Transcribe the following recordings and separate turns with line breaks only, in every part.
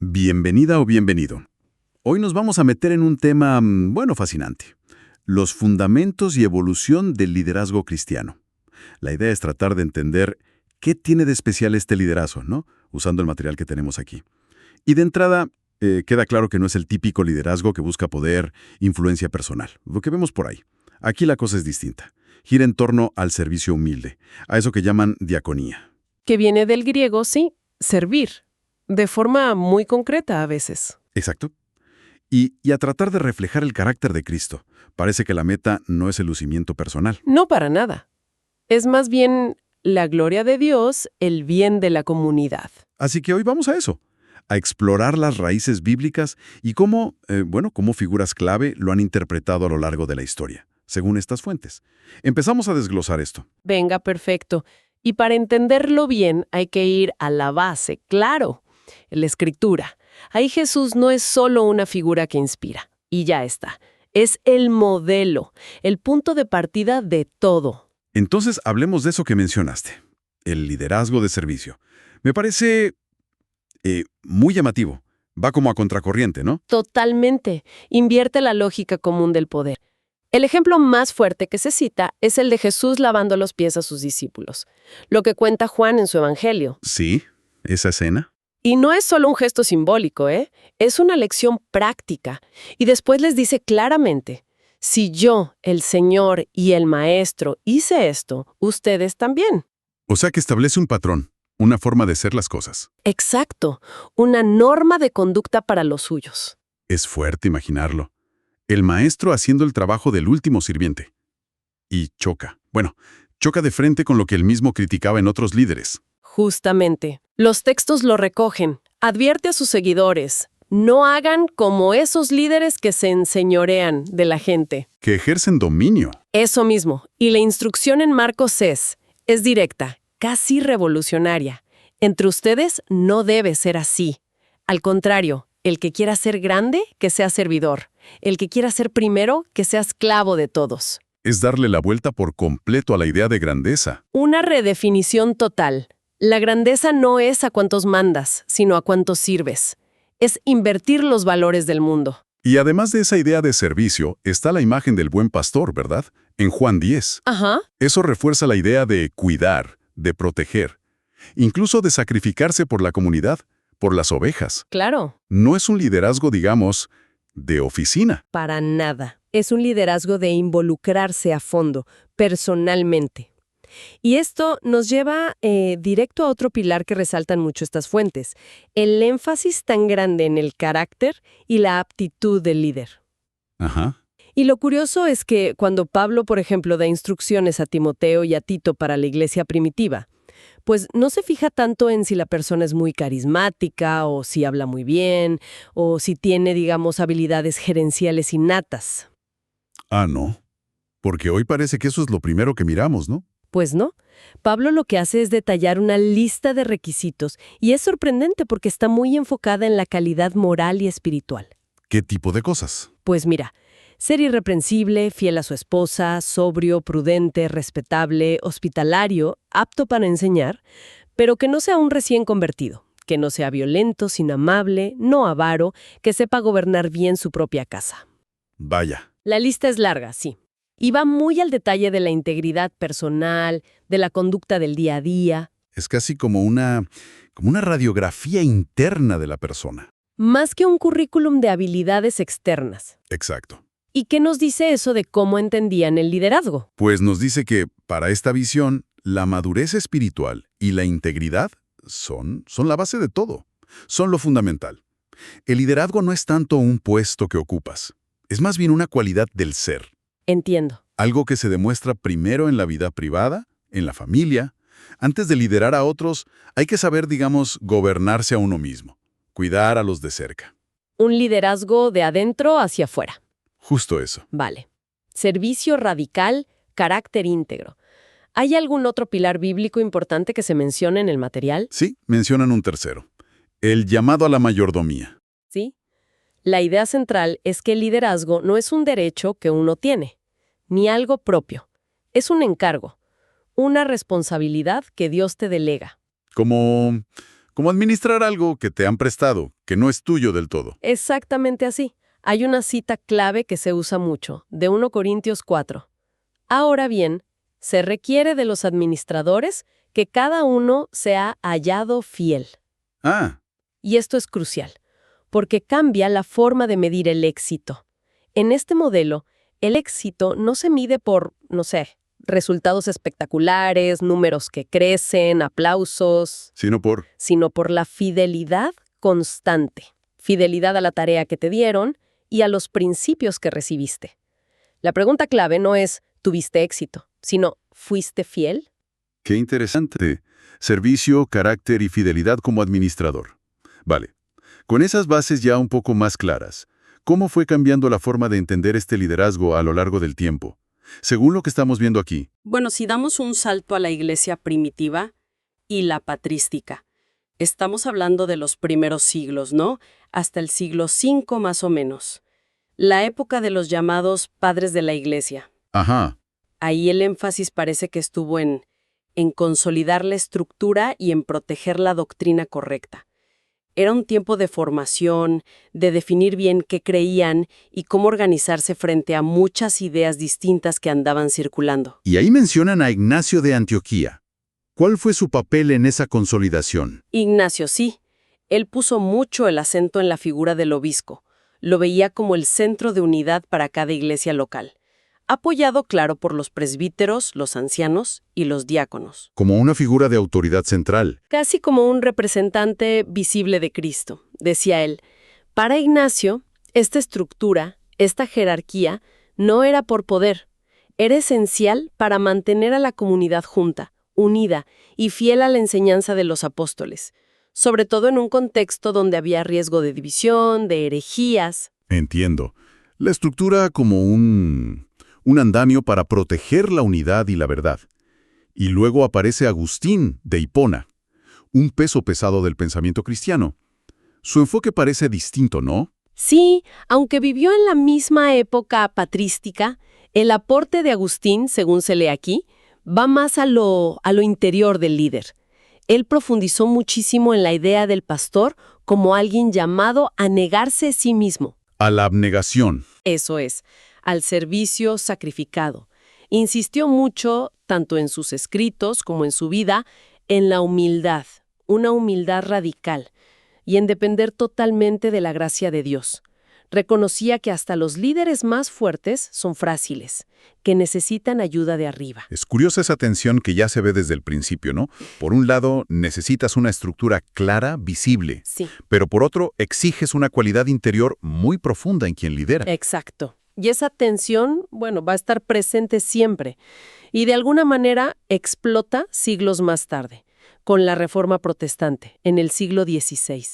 Bienvenida o bienvenido. Hoy nos vamos a meter en un tema, fascinante. Los fundamentos y evolución del liderazgo cristiano. La idea es tratar de entender qué tiene de especial este liderazgo, ¿no? Usando el material que tenemos aquí. Y de entrada, queda claro que no es el típico liderazgo que busca poder, influencia personal, lo que vemos por ahí. Aquí la cosa es distinta. Gira en torno al servicio humilde, a eso que llaman diaconía.
Que viene del griego, sí, servir, de forma muy concreta a veces.
Exacto. Y a tratar de reflejar el carácter de Cristo. Parece que la meta no es el lucimiento personal.
No para nada. Es más bien la gloria de Dios, el bien de la comunidad.
Así que hoy vamos a eso, a explorar las raíces bíblicas y cómo figuras clave lo han interpretado a lo largo de la historia, según estas fuentes. Empezamos a desglosar esto.
Venga, perfecto. Y para entenderlo bien hay que ir a la base, claro, la Escritura. Ahí Jesús no es solo una figura que inspira, y ya está. Es el modelo, el punto de partida de todo.
Entonces hablemos de eso que mencionaste, el liderazgo de servicio. Me parece muy llamativo. Va como a contracorriente, ¿no?
Totalmente. Invierte la lógica común del poder. El ejemplo más fuerte que se cita es el de Jesús lavando los pies a sus discípulos, lo que cuenta Juan en su Evangelio.
Sí, esa escena.
Y no es solo un gesto simbólico, es una lección práctica. Y después les dice claramente, si yo, el Señor y el Maestro, hice esto, ustedes también.
O sea que establece un patrón, una forma de ser las cosas.
Exacto, una norma de conducta para los suyos.
Es fuerte imaginarlo. El maestro haciendo el trabajo del último sirviente. Y choca. Choca de frente con lo que él mismo criticaba en otros líderes.
Justamente. Los textos lo recogen. Advierte a sus seguidores. No hagan como esos líderes que se enseñorean de la gente.
Que ejercen dominio.
Eso mismo. Y la instrucción en Marcos es directa, casi revolucionaria. Entre ustedes no debe ser así. Al contrario, el que quiera ser grande, que sea servidor. El que quiera ser primero, que sea esclavo de todos.
Es darle la vuelta por completo a la idea de grandeza.
Una redefinición total. La grandeza no es a cuántos mandas, sino a cuántos sirves. Es invertir los valores del mundo.
Y además de esa idea de servicio, está la imagen del buen pastor, ¿verdad? En Juan 10.
Ajá.
Eso refuerza la idea de cuidar, de proteger, incluso de sacrificarse por la comunidad, por las ovejas.
Claro.
No es un liderazgo, digamos, de oficina.
Para nada. Es un liderazgo de involucrarse a fondo, personalmente. Y esto nos lleva directo a otro pilar que resaltan mucho estas fuentes, el énfasis tan grande en el carácter y la aptitud del líder.
Ajá.
Y lo curioso es que cuando Pablo, por ejemplo, da instrucciones a Timoteo y a Tito para la iglesia primitiva, pues no se fija tanto en si la persona es muy carismática o si habla muy bien o si tiene, digamos, habilidades gerenciales innatas.
Ah, no. Porque hoy parece que eso es lo primero que miramos, ¿no?
Pues no. Pablo lo que hace es detallar una lista de requisitos y es sorprendente porque está muy enfocada en la calidad moral y espiritual.
¿Qué tipo de cosas?
Pues mira, ser irreprensible, fiel a su esposa, sobrio, prudente, respetable, hospitalario, apto para enseñar, pero que no sea un recién convertido, que no sea violento, sino amable, no avaro, que sepa gobernar bien su propia casa.
Vaya.
La lista es larga, sí. Y va muy al detalle de la integridad personal, de la conducta del día a día.
Es casi como una radiografía interna de la persona.
Más que un currículum de habilidades externas.
Exacto.
¿Y qué nos dice eso de cómo entendían el liderazgo?
Pues nos dice que, para esta visión, la madurez espiritual y la integridad son la base de todo. Son lo fundamental. El liderazgo no es tanto un puesto que ocupas. Es más bien una cualidad del ser.
Entiendo.
Algo que se demuestra primero en la vida privada, en la familia. Antes de liderar a otros, hay que saber, digamos, gobernarse a uno mismo. Cuidar a los de cerca.
Un liderazgo de adentro hacia afuera.
Justo eso.
Vale. Servicio radical, carácter íntegro. ¿Hay algún otro pilar bíblico importante que se mencione en el material?
Sí, mencionan un tercero. El llamado a la mayordomía.
Sí. La idea central es que el liderazgo no es un derecho que uno tiene, ni algo propio. Es un encargo, una responsabilidad que Dios te delega.
Como como administrar algo que te han prestado, que no es tuyo del todo.
Exactamente así. Hay una cita clave que se usa mucho, de 1 Corintios 4. Ahora bien, se requiere de los administradores que cada uno sea hallado fiel.
Ah,
Y esto es crucial, porque cambia la forma de medir el éxito. En este modelo, el éxito no se mide por, no sé, resultados espectaculares, números que crecen, aplausos,
sino
sino por la fidelidad constante. Fidelidad a la tarea que te dieron y a los principios que recibiste. La pregunta clave no es ¿tuviste éxito?, sino ¿fuiste fiel?
Qué interesante. Servicio, carácter y fidelidad como administrador. Vale. Con esas bases ya un poco más claras, ¿cómo fue cambiando la forma de entender este liderazgo a lo largo del tiempo? Según lo que estamos viendo aquí.
Bueno, si damos un salto a la iglesia primitiva y la patrística, estamos hablando de los primeros siglos, ¿no? Hasta el siglo V más o menos. La época de los llamados padres de la iglesia.
Ajá.
Ahí el énfasis parece que estuvo en consolidar la estructura y en proteger la doctrina correcta. Era un tiempo de formación, de definir bien qué creían y cómo organizarse frente a muchas ideas distintas que andaban circulando.
Y ahí mencionan a Ignacio de Antioquía. ¿Cuál fue su papel en esa consolidación?
Ignacio, sí. Él puso mucho el acento en la figura del obispo. Lo veía como el centro de unidad para cada iglesia local. Apoyado, claro, por los presbíteros, los ancianos y los diáconos.
Como una figura de autoridad central.
Casi como un representante visible de Cristo, decía él. Para Ignacio, esta estructura, esta jerarquía, no era por poder. Era esencial para mantener a la comunidad junta, unida y fiel a la enseñanza de los apóstoles, sobre todo en un contexto donde había riesgo de división, de herejías.
Entiendo. La estructura como un andamio para proteger la unidad y la verdad. Y luego aparece Agustín de Hipona, un peso pesado del pensamiento cristiano. Su enfoque parece distinto, ¿no?
Sí, aunque vivió en la misma época patrística, el aporte de Agustín, según se lee aquí, va más a lo interior del líder. Él profundizó muchísimo en la idea del pastor como alguien llamado a negarse a sí mismo.
A la abnegación.
Eso es, al servicio sacrificado. Insistió mucho, tanto en sus escritos como en su vida, en la humildad, una humildad radical, y en depender totalmente de la gracia de Dios. Reconocía que hasta los líderes más fuertes son frágiles, que necesitan ayuda de arriba.
Es curiosa esa tensión que ya se ve desde el principio, ¿no? Por un lado, necesitas una estructura clara, visible.
Sí.
Pero por otro, exiges una cualidad interior muy profunda en quien lidera.
Exacto. Y esa tensión, va a estar presente siempre. Y de alguna manera explota siglos más tarde, con la Reforma Protestante, en el siglo XVI.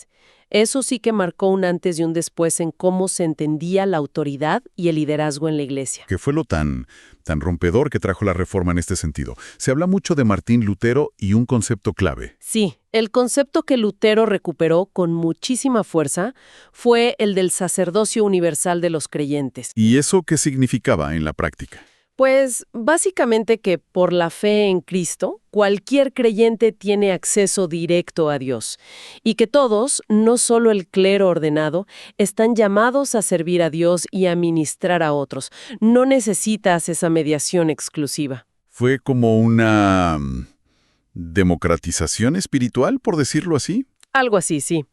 Eso sí que marcó un antes y un después en cómo se entendía la autoridad y el liderazgo en la Iglesia.
¿Qué fue lo tan rompedor que trajo la Reforma en este sentido? Se habla mucho de Martín Lutero y un concepto clave.
Sí, el concepto que Lutero recuperó con muchísima fuerza fue el del sacerdocio universal de los creyentes.
¿Y eso qué significaba en la práctica?
Pues básicamente que por la fe en Cristo, cualquier creyente tiene acceso directo a Dios y que todos, no solo el clero ordenado, están llamados a servir a Dios y a ministrar a otros. No necesitas esa mediación exclusiva.
¿Fue como una democratización espiritual, por decirlo así?
Algo así, sí.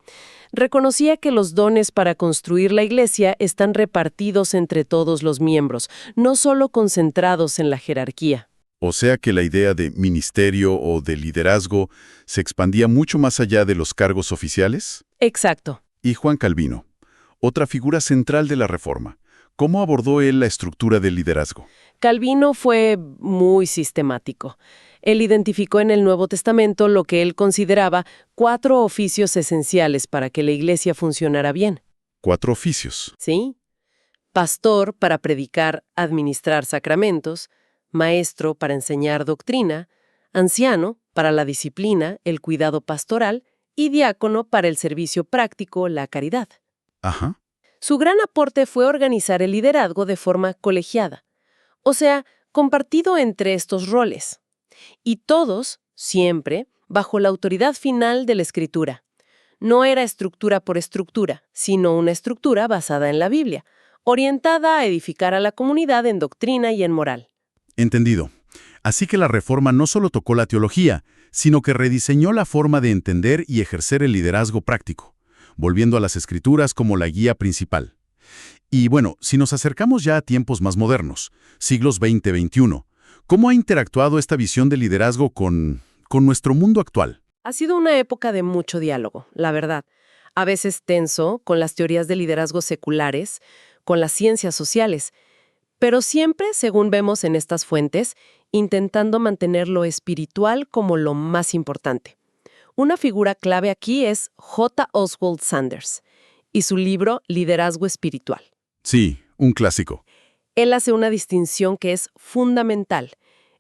Reconocía que los dones para construir la iglesia están repartidos entre todos los miembros, no solo concentrados en la jerarquía.
O sea que la idea de ministerio o de liderazgo se expandía mucho más allá de los cargos oficiales.
Exacto.
Y Juan Calvino, otra figura central de la Reforma. ¿Cómo abordó él la estructura del liderazgo?
Calvino fue muy sistemático. Él identificó en el Nuevo Testamento lo que él consideraba 4 oficios esenciales para que la iglesia funcionara bien.
4 oficios.
¿Sí? Pastor para predicar, administrar sacramentos, maestro para enseñar doctrina, anciano para la disciplina, el cuidado pastoral y diácono para el servicio práctico, la caridad.
Ajá.
Su gran aporte fue organizar el liderazgo de forma colegiada, o sea, compartido entre estos roles. Y todos, siempre,
bajo la autoridad final de la Escritura. No era estructura por estructura, sino una estructura basada en la Biblia, orientada a edificar a la comunidad en doctrina y en moral.
Entendido. Así que la Reforma no solo tocó la teología, sino que rediseñó la forma de entender y ejercer el liderazgo práctico, volviendo a las Escrituras como la guía principal. Y bueno, si nos acercamos ya a tiempos más modernos, siglos XX-XXI, ¿cómo ha interactuado esta visión de liderazgo con nuestro mundo actual?
Ha sido una época de mucho diálogo, la verdad. A veces tenso, con las teorías de liderazgo seculares, con las ciencias sociales, pero siempre, según vemos en estas fuentes, intentando mantener lo espiritual como lo más importante. Una figura clave aquí es J. Oswald Sanders y su libro Liderazgo Espiritual.
Sí, un clásico.
Él hace una distinción que es fundamental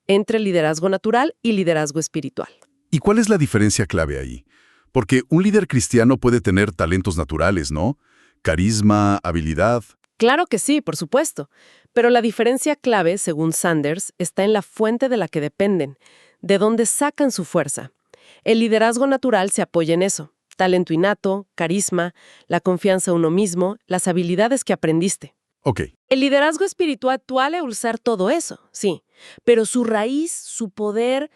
entre liderazgo natural y liderazgo espiritual.
¿Y cuál es la diferencia clave ahí? Porque un líder cristiano puede tener talentos naturales, ¿no? Carisma, habilidad.
Claro que sí, por supuesto. Pero la diferencia clave, según Sanders, está en la fuente de la que dependen, de dónde sacan su fuerza. El liderazgo natural se apoya en eso: talento innato, carisma, la confianza en uno mismo, las habilidades que aprendiste.
Ok.
El liderazgo espiritual suele usar todo eso, sí, pero su raíz, su poder,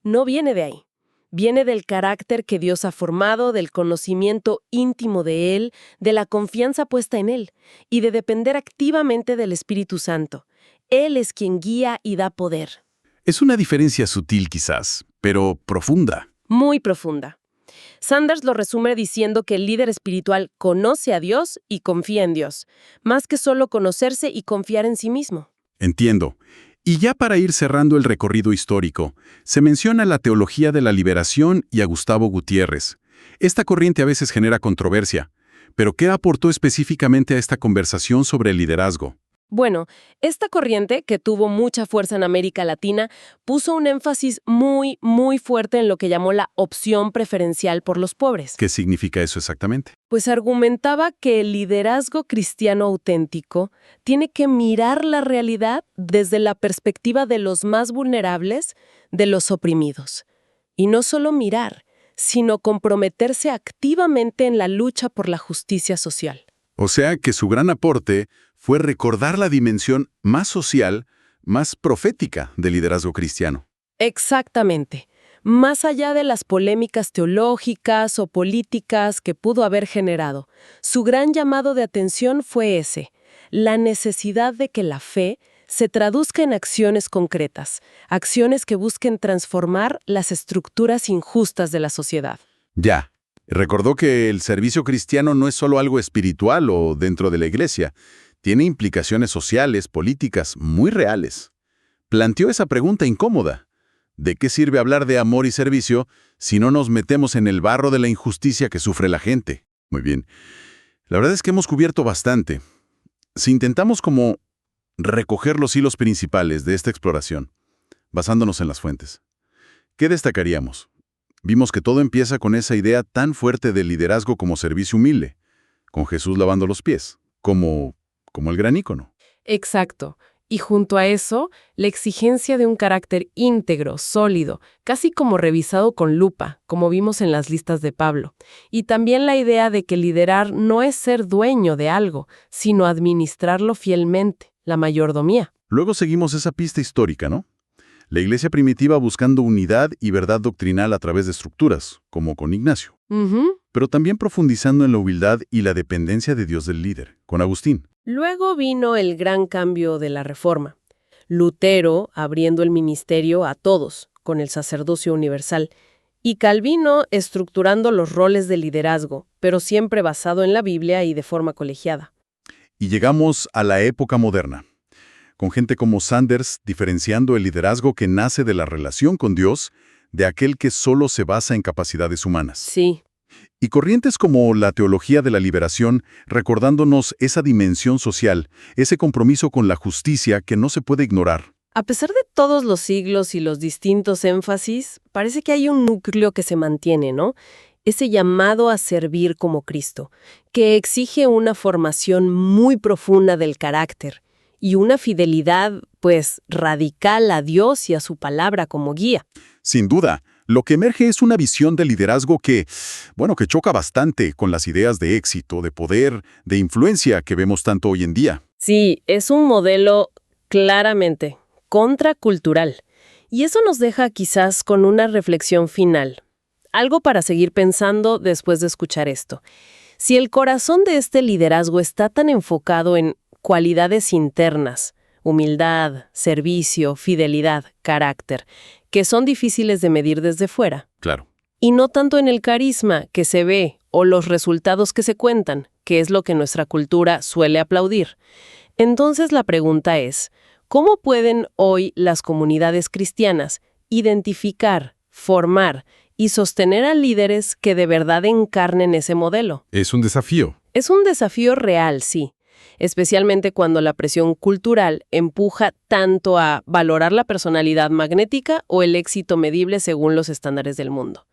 no viene de ahí. Viene del carácter que Dios ha formado, del conocimiento íntimo de Él, de la confianza puesta en Él y de depender activamente del Espíritu Santo. Él es quien guía y da poder.
Es una diferencia sutil quizás, pero profunda.
Muy profunda. Sanders lo resume diciendo que el líder espiritual conoce a Dios y confía en Dios, más que solo conocerse y confiar en sí mismo.
Entiendo. Y ya para ir cerrando el recorrido histórico, se menciona la teología de la liberación y a Gustavo Gutiérrez. Esta corriente a veces genera controversia, pero ¿qué aportó específicamente a esta conversación sobre el liderazgo?
Bueno, esta corriente, que tuvo mucha fuerza en América Latina, puso un énfasis muy, muy fuerte en lo que llamó la opción preferencial por los pobres.
¿Qué significa eso exactamente?
Pues argumentaba que el liderazgo cristiano auténtico tiene que mirar la realidad desde la perspectiva de los más vulnerables, de los oprimidos. Y no solo mirar, sino comprometerse activamente en la lucha por la justicia social.
O sea que su gran aporte fue recordar la dimensión más social, más profética del liderazgo cristiano.
Exactamente. Más allá de las polémicas teológicas o políticas que pudo haber generado, su gran llamado de atención fue ese: la necesidad de que la fe se traduzca en acciones concretas, acciones que busquen transformar las estructuras injustas de la sociedad.
Ya. Recordó que el servicio cristiano no es solo algo espiritual o dentro de la iglesia, tiene implicaciones sociales, políticas muy reales. Planteó esa pregunta incómoda: ¿de qué sirve hablar de amor y servicio si no nos metemos en el barro de la injusticia que sufre la gente? Muy bien. La verdad es que hemos cubierto bastante. Si intentamos como recoger los hilos principales de esta exploración, basándonos en las fuentes, ¿qué destacaríamos? Vimos que todo empieza con esa idea tan fuerte del liderazgo como servicio humilde, con Jesús lavando los pies, como el gran ícono.
Exacto. Y junto a eso, la exigencia de un carácter íntegro, sólido, casi como revisado con lupa, como vimos en las listas de Pablo. Y también la idea de que liderar no es ser dueño de algo, sino administrarlo fielmente, la mayordomía.
Luego seguimos esa pista histórica, ¿no? La iglesia primitiva buscando unidad y verdad doctrinal a través de estructuras, como con Ignacio. Pero también profundizando en la humildad y la dependencia de Dios del líder, con Agustín.
Luego vino el gran cambio de la Reforma. Lutero abriendo el ministerio a todos, con el sacerdocio universal, y Calvino estructurando los roles de liderazgo, pero siempre basado en la Biblia y de forma colegiada.
Y llegamos a la época moderna, con gente como Sanders diferenciando el liderazgo que nace de la relación con Dios de aquel que solo se basa en capacidades humanas.
Sí.
Y corrientes como la teología de la liberación recordándonos esa dimensión social, ese compromiso con la justicia que no se puede ignorar.
A pesar de todos los siglos y los distintos énfasis, parece que hay un núcleo que se mantiene, ¿no? Ese llamado a servir como Cristo, que exige una formación muy profunda del carácter y una fidelidad, pues, radical a Dios y a su palabra como guía.
Sin duda, Lo que emerge es una visión de liderazgo que choca bastante con las ideas de éxito, de poder, de influencia que vemos tanto hoy en día.
Sí, es un modelo claramente contracultural. Y eso nos deja quizás con una reflexión final. Algo para seguir pensando después de escuchar esto. Si el corazón de este liderazgo está tan enfocado en cualidades internas, humildad, servicio, fidelidad, carácter, que son difíciles de medir desde fuera,
Claro.
y no tanto en el carisma que se ve o los resultados que se cuentan, que es lo que nuestra cultura suele aplaudir. Entonces la pregunta es, ¿cómo pueden hoy las comunidades cristianas identificar, formar y sostener a líderes que de verdad encarnen ese modelo?
Es un desafío.
Es un desafío real, sí, especialmente cuando la presión cultural empuja tanto a valorar la personalidad magnética o el éxito medible según los estándares del mundo.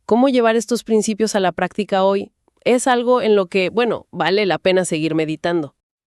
¿Cómo llevar estos principios a la práctica hoy? Es algo en lo que, vale la pena seguir meditando.